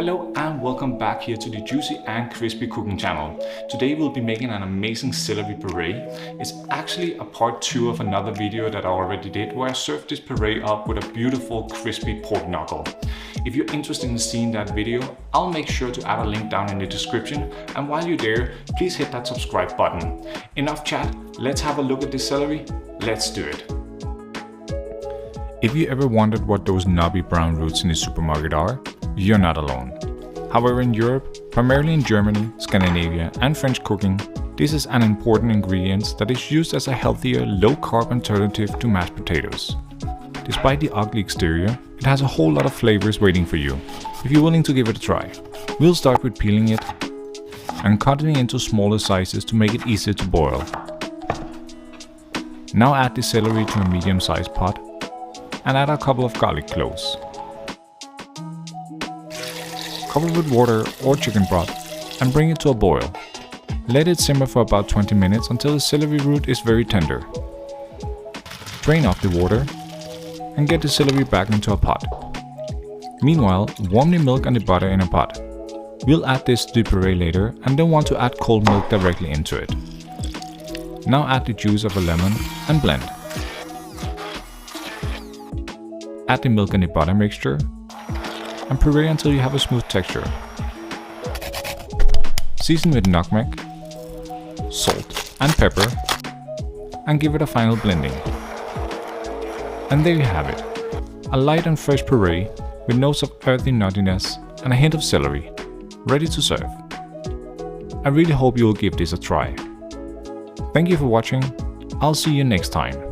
Hello and welcome back here to the Juicy and Crispy Cooking channel. Today we'll be making an amazing celery puree. It's actually a part 2 of another video that I already did where I served this puree up with a beautiful crispy pork knuckle. If you're interested in seeing that video, I'll make sure to add a link down in the description, and while you're there, please hit that subscribe button. Enough chat, let's have a look at this celery. Let's do it. If you ever wondered what those knobby brown roots in the supermarket are, you're not alone. However, in Europe, primarily in Germany, Scandinavia and French cooking, this is an important ingredient that is used as a healthier, low-carb alternative to mashed potatoes. Despite the ugly exterior, it has a whole lot of flavors waiting for you, if you're willing to give it a try. We'll start with peeling it and cutting it into smaller sizes to make it easier to boil. Now add the celery to a medium-sized pot and add a couple of garlic cloves. Cover with water or chicken broth and bring it to a boil. Let it simmer for about 20 minutes until the celery root is very tender. Drain off the water and get the celery back into a pot. Meanwhile, warm the milk and the butter in a pot. We'll add this to the puree later and don't want to add cold milk directly into it. Now add the juice of a lemon and blend. Add the milk and the butter mixture and puree until you have a smooth texture. Season with nutmeg, salt and pepper and give it a final blending. And there you have it, a light and fresh puree with notes of earthy nuttiness and a hint of celery, ready to serve. I really hope you will give this a try. Thank you for watching, I'll see you next time.